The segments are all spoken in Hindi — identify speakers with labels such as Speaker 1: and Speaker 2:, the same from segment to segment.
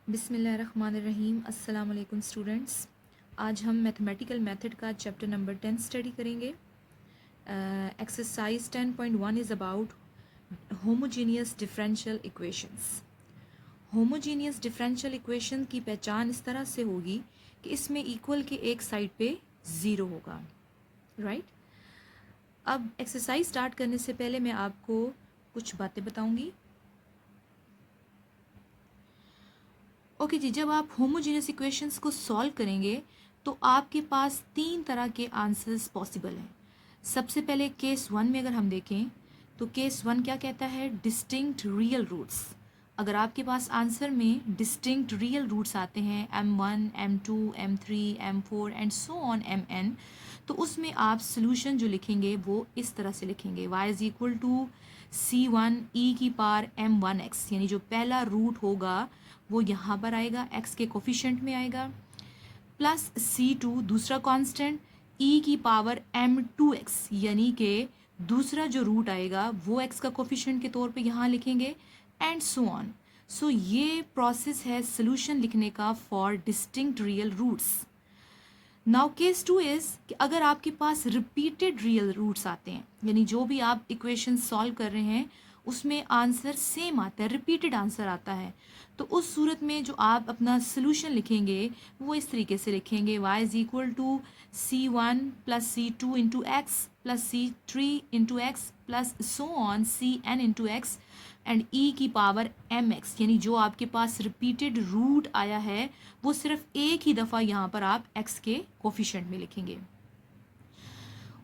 Speaker 1: बिस्मिल्लाहिर्रहमानिर्रहीम। अस्सलाम वालेकुम स्टूडेंट्स। आज हम मैथमेटिकल मेथड का चैप्टर नंबर 10 स्टडी करेंगे। Exercise 10.1 is about homogeneous differential equations. Homogeneous differential equation की पहचान इस तरह से होगी कि इसमें इक्वल के एक साइड पे ज़ीरो होगा, राइट। अब एक्सरसाइज स्टार्ट करने से पहले मैं आपको कुछ बातें बताऊंगी। ओके जी, जब आप होमोजीनियस इक्वेशंस को सॉल्व करेंगे तो आपके पास तीन तरह के आंसर्स पॉसिबल हैं। सबसे पहले केस वन में अगर हम देखें तो केस वन क्या कहता है, डिस्टिंक्ट रियल रूट्स। अगर आपके पास आंसर में डिस्टिंक्ट रियल रूट्स आते हैं m1, m2, m3, m4 and so on mn, तो उसमें आप सोल्यूशन जो लिखेंगे वो इस तरह से लिखेंगे, y is equal to c1 e की पावर m1x, यानी जो पहला रूट होगा वो यहाँ पर आएगा, x के कोफिशेंट में आएगा, प्लस c2 दूसरा कांस्टेंट e की पावर m2x, यानी कि दूसरा जो रूट आएगा वो x का कोफिशेंट के तौर पे यहाँ लिखेंगे, एंड सो ऑन। सो ये प्रोसेस है सोल्यूशन लिखने का for distinct real roots. Now case two is कि अगर आपके पास रिपीटेड रियल रूट्स आते हैं, यानी जो भी आप इक्वेशन सॉल्व कर रहे हैं उसमें आंसर सेम आता है, रिपीटेड आंसर आता है, तो उस सूरत में जो आप अपना सोल्यूशन लिखेंगे वो इस तरीके से लिखेंगे, y is equal to c1 plus c2 into x plus c3 into x plus so on cn into x and e की पावर mx, यानी जो आपके पास रिपीटेड रूट आया है वो सिर्फ एक ही दफ़ा यहाँ पर आप x के कोफिशेंट में लिखेंगे।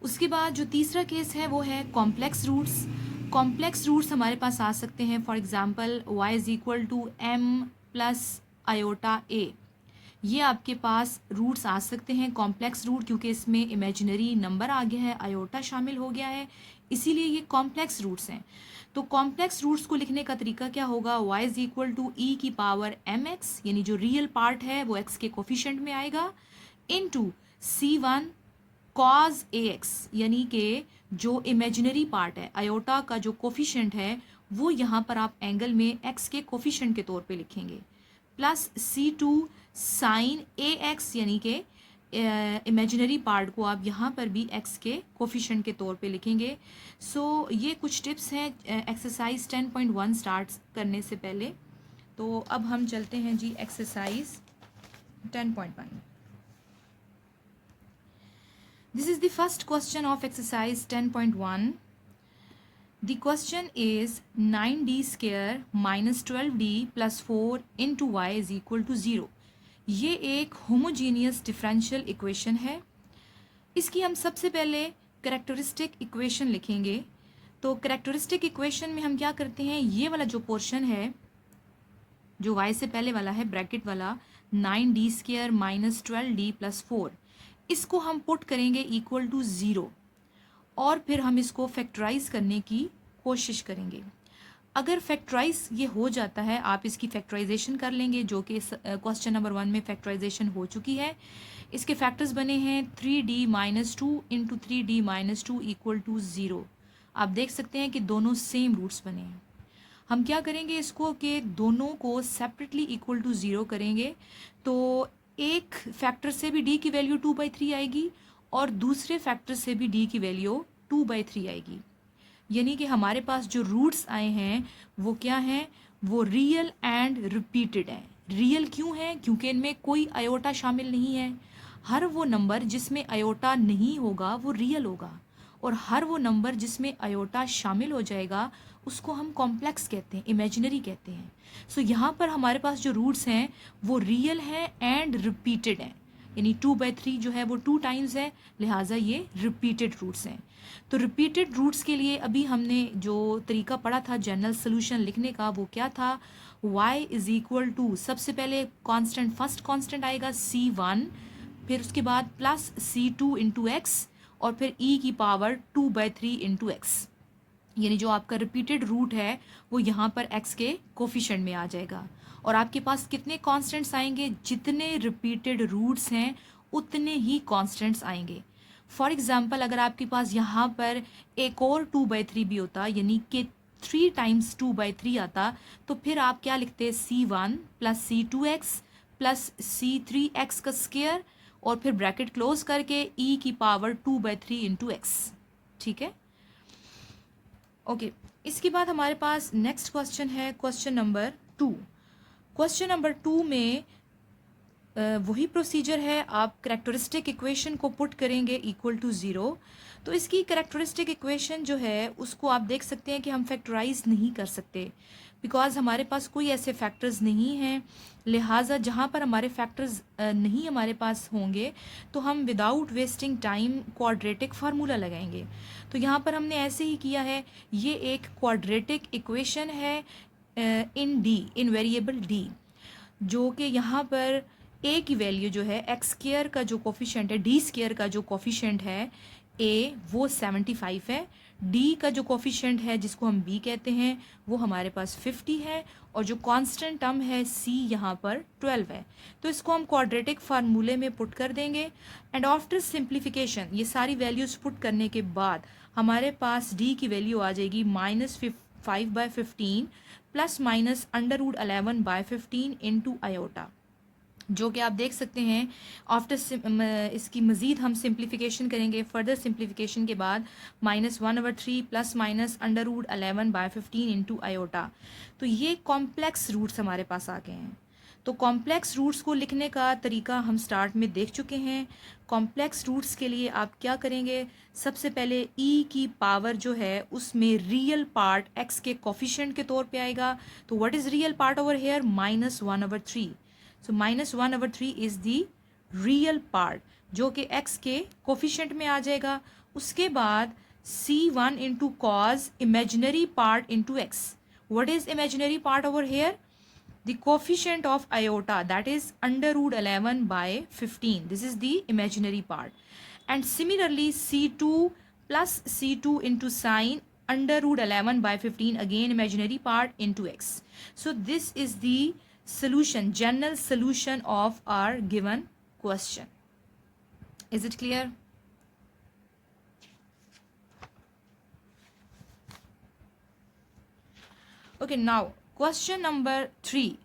Speaker 1: उसके बाद जो तीसरा केस है वो है कॉम्प्लेक्स रूट्स। कॉम्प्लेक्स रूट्स हमारे पास आ सकते हैं, for example y is equal to m plus iota a। ये आपके पास रूट्स आ सकते हैं कॉम्प्लेक्स रूट, क्योंकि इसमें इमेजिनरी नंबर आ गया है, आयोटा शामिल हो गया है, इसीलिए ये कॉम्प्लेक्स रूट्स हैं। तो कॉम्प्लेक्स रूट्स को लिखने का तरीका क्या होगा, y इज इक्वल टू ई की पावर mx, यानी जो रियल पार्ट है वो x के कोफिशेंट में आएगा, इनटू c1 कॉज ax, यानी कि जो इमेजिनरी पार्ट है आयोटा का जो कोफिशेंट है वो यहाँ पर आप एंगल में x के कोफिशेंट के तौर पे लिखेंगे, प्लस c2 साइन ax, यानी कि इमेजिनरी पार्ट को आप यहाँ पर भी x के कोफिशेंट के तौर पे लिखेंगे। सो ये कुछ टिप्स हैं एक्सरसाइज 10.1 स्टार्ट करने से पहले। तो अब हम चलते हैं जी exercise 10.1। This is the first question of exercise 10.1. The question is 9d square minus 12d plus 4 into y is equal to 0. ये एक होमोजीनियस डिफरेंशियल इक्वेशन है। इसकी हम सबसे पहले करेक्टरिस्टिक इक्वेशन लिखेंगे। तो करेक्टरिस्टिक इक्वेशन में हम क्या करते हैं, ये वाला जो पोर्शन है जो y से पहले वाला है ब्रैकेट वाला 9d square minus 12d plus 4, इसको हम पुट करेंगे इक्वल टू 0 और फिर हम इसको फैक्टराइज करने की कोशिश करेंगे। अगर फैक्टराइज ये हो जाता है, आप इसकी फैक्टराइजेशन कर लेंगे, जो कि क्वेश्चन नंबर 1 में फैक्टराइजेशन हो चुकी है। इसके फैक्टर्स बने हैं 3d minus 2 into 3d minus 2 equal to 0। आप देख सकते हैं कि दोनों सेम रूट्स बने हैं। हम क्या करेंगे इसको कि दोनों को सेपरेटली इक्वल टू 0 करेंगे, तो एक फैक्टर से भी d की वैल्यू 2/3 आएगी और दूसरे फैक्टर से भी d की वैल्यू 2/3 आएगी, यानी कि हमारे पास जो रूट्स आए हैं वो क्या हैं, वो रियल एंड रिपीटेड हैं। रियल क्यों है, क्योंकि इनमें कोई आयोटा शामिल नहीं है। हर वो नंबर जिसमें आयोटा नहीं होगा वो रियल होगा, और हर वो नंबर जिसमें आयोटा शामिल हो जाएगा उसको हम कॉम्प्लेक्स कहते हैं, इमेजिनरी कहते हैं। सो यहाँ पर हमारे पास जो रूट्स हैं वो रियल हैं एंड रिपीटेड हैं, यानी 2/3 जो है वो 2 टाइम्स है, लिहाजा ये रिपीटेड रूट्स हैं। तो रिपीटेड रूट्स के लिए अभी हमने जो तरीका पढ़ा था जनरल सोल्यूशन लिखने का वो क्या था, y इज इक्वल टू सबसे पहले कांस्टेंट, फर्स्ट कांस्टेंट आएगा c1, फिर उसके बाद प्लस c2 इंटू एक्स और फिर e की पावर 2/3 इंटू एक्स, यानी जो आपका रिपीटेड रूट है वो यहाँ पर x के कोफिशेंट में आ जाएगा। और आपके पास कितने कांस्टेंट्स आएंगे, जितने रिपीटेड रूट्स हैं उतने ही कांस्टेंट्स आएंगे। फॉर एग्जांपल अगर आपके पास यहाँ पर एक और 2/3 भी होता, यानी कि 3 टाइम्स 2/3 आता तो फिर आप क्या लिखते हैं, C1 plus C2x plus C3x का स्क्वायर और फिर ब्रैकेट क्लोज करके e की पावर 2/3 इंटू एक्स। ठीक है, ओके। इसके बाद हमारे पास नेक्स्ट क्वेश्चन है क्वेश्चन नंबर 2। क्वेश्चन नंबर 2 में वही प्रोसीजर है, आप करेक्टरिस्टिक इक्वेशन को पुट करेंगे इक्वल टू 0। तो इसकी करेक्टरिस्टिक इक्वेशन जो है उसको आप देख सकते हैं कि हम फैक्टराइज नहीं कर सकते बिकॉज हमारे पास कोई ऐसे फैक्टर्स नहीं हैं। लिहाजा जहाँ पर हमारे फैक्टर्स नहीं हमारे पास होंगे तो हम without wasting time quadratic formula लगाएंगे। तो यहाँ पर हमने ऐसे ही किया है, ये एक क्वाड्रेटिक इक्वेशन है इन डी, इन वेरिएबल डी, जो कि यहाँ पर ए की वैल्यू जो है एक्स स्क्वायर का जो कोफिशिएंट है, डी स्क्वायर का जो कोफिशिएंट है ए वो 75 है, डी का जो कोफिशिएंट है जिसको हम बी कहते हैं वो हमारे पास 50 है और जो कांस्टेंट टर्म है सी यहाँ पर 12 है। तो इसको हम क्वाड्रेटिक फार्मूले में पुट कर देंगे एंड आफ्टर सिंप्लीफिकेशन ये सारी वैल्यूज पुट करने के बाद हमारे पास डी की वैल्यू आ जाएगी -5/15 प्लस माइनस √11/15 इंटू आयोटा, जो कि आप देख सकते हैं आफ्टर इसकी मज़ीद हम सिंप्लीफिकेशन करेंगे। फर्दर सिंप्लीफिकेशन के बाद -1/3 प्लस माइनस √11/15 इंटू आयोटा। तो ये कॉम्प्लेक्स रूट्स हमारे पास आ गए हैं। तो कॉम्प्लेक्स रूट्स को लिखने का तरीका हम स्टार्ट में देख चुके हैं। कॉम्प्लेक्स रूट्स के लिए आप क्या करेंगे, सबसे पहले e की पावर जो है उसमें रियल पार्ट x के कोफिशिएंट के तौर पे आएगा। तो what is real part over here, -1/3। So -1/3 is the real part जो कि x के कोफिशिएंट में आ जाएगा। उसके बाद C1 into cos imaginary part into x। What is imaginary part over here, the coefficient of iota, that is √11/15. This is the imaginary part. And similarly C2 plus C2 into sine √11/15, again imaginary part, into x. So this is the solution, general solution of our given question. Is it clear? Okay, now question number 3।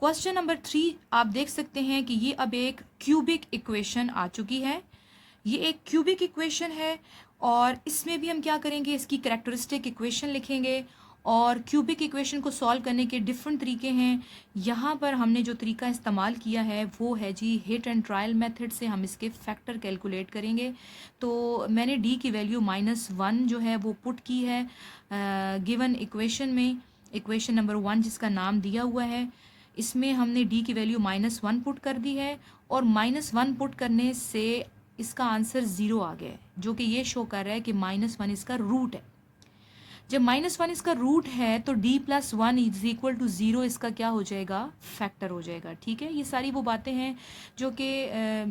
Speaker 1: Question number 3 आप देख सकते हैं कि ये अब एक क्यूबिक इक्वेशन आ चुकी है। ये एक क्यूबिक इक्वेशन है और इसमें भी हम क्या करेंगे, इसकी कैरेक्टरिस्टिक इक्वेशन लिखेंगे। और क्यूबिक इक्वेशन को सॉल्व करने के डिफरेंट तरीके हैं। यहाँ पर हमने जो तरीका इस्तेमाल किया है वो है जी हिट एंड ट्रायल मेथड से हम इसके फैक्टर कैलकुलेट करेंगे। तो मैंने डी की वैल्यू -1 जो है वो पुट की है गिवन इक्वेशन में, इक्वेशन नंबर 1 जिसका नाम दिया हुआ है। इसमें हमने डी की वैल्यू -1 पुट कर दी है और -1 पुट करने से इसका आंसर 0 आ गया है, जो कि ये शो कर रहा है कि -1 इसका रूट है। जब -1 इसका रूट है तो d+1 इज इक्वल टू 0 इसका क्या हो जाएगा, फैक्टर हो जाएगा। ठीक है, ये सारी वो बातें हैं जो कि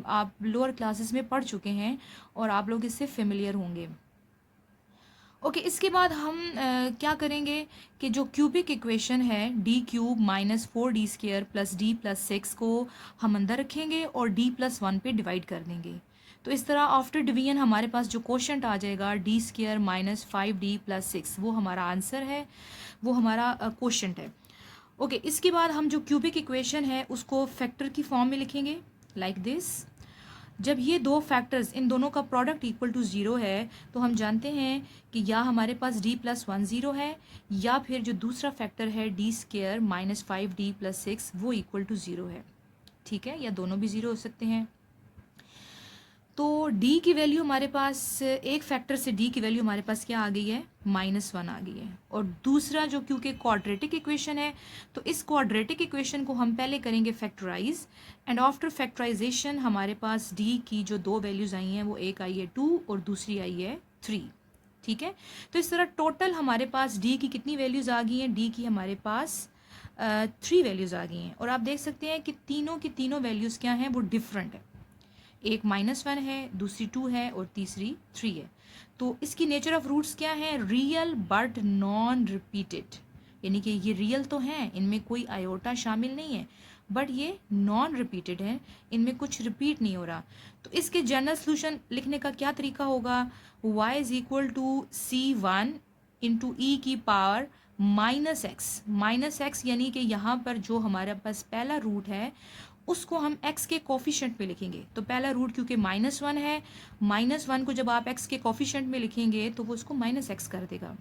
Speaker 1: आप लोअर क्लासेस में पढ़ चुके हैं और आप लोग इससे फेमिलियर होंगे। ओके, इसके बाद हम क्या करेंगे कि जो क्यूबिक इक्वेशन है d³ -4d² प्लस d+6 को हम अंदर रखेंगे और d+1 पे डिवाइड कर देंगे। तो इस तरह आफ्टर डिवीजन हमारे पास जो क्वोशंट आ जाएगा d² -5d+6, वो हमारा आंसर है, वो हमारा क्वोशंट है। ओके, इसके बाद हम जो क्यूबिक इक्वेशन है उसको फैक्टर की फॉर्म में लिखेंगे लाइक दिस। जब ये दो फैक्टर्स, इन दोनों का प्रोडक्ट इक्वल टू 0 है तो हम जानते हैं कि या हमारे पास d+1 0 है या फिर जो दूसरा फैक्टर है d² -5d+6 वो इक्वल टू 0 है। ठीक है, या दोनों भी 0 हो सकते हैं। तो d की वैल्यू हमारे पास, एक फैक्टर से d की वैल्यू हमारे पास क्या आ गई है, -1 आ गई है। और दूसरा जो, क्योंकि क्वाड्रेटिक इक्वेशन है तो इस क्वाड्रेटिक इक्वेशन को हम पहले करेंगे फैक्टराइज एंड आफ्टर फैक्टराइजेशन हमारे पास d की जो दो वैल्यूज़ आई हैं वो एक आई है 2 और दूसरी आई है 3। ठीक है, तो इस तरह टोटल हमारे पास d की कितनी वैल्यूज़ आ गई हैं, d की हमारे पास 3 वैल्यूज़ आ गई हैं। और आप देख सकते हैं कि तीनों की तीनों वैल्यूज़ क्या हैं, वो डिफरेंट है। एक -1 है, दूसरी 2 है और तीसरी 3 है। तो इसकी नेचर ऑफ रूट्स क्या है, रियल बट नॉन रिपीटेड, यानी कि ये रियल तो हैं, इनमें कोई आयोटा शामिल नहीं है, बट ये नॉन रिपीटेड है, इनमें कुछ रिपीट नहीं हो रहा। तो इसके जनरल सोल्यूशन लिखने का क्या तरीका होगा, y = C1 इंटू ई की पावर माइनस एक्स यानी कि यहाँ पर जो हमारे पास पहला रूट है उसको हम x के कोफिशेंट में लिखेंगे। तो पहला रूट क्योंकि -1 है, -1 को जब आप x के कोफिशेंट में लिखेंगे तो वो उसको -x कर देगा।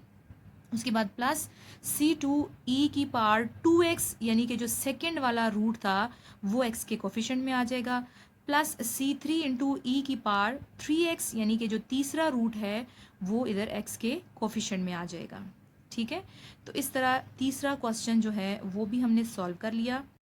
Speaker 1: उसके बाद प्लस C2 e की पावर 2x यानी कि जो सेकेंड वाला रूट था वो x के कोफिशेंट में आ जाएगा, प्लस C3 इंटू ई की पावर 3x यानी कि जो तीसरा रूट है वो इधर x के कोफिशेंट में आ जाएगा। ठीक है, तो इस तरह तीसरा क्वेश्चन जो है वो भी हमने सॉल्व कर लिया।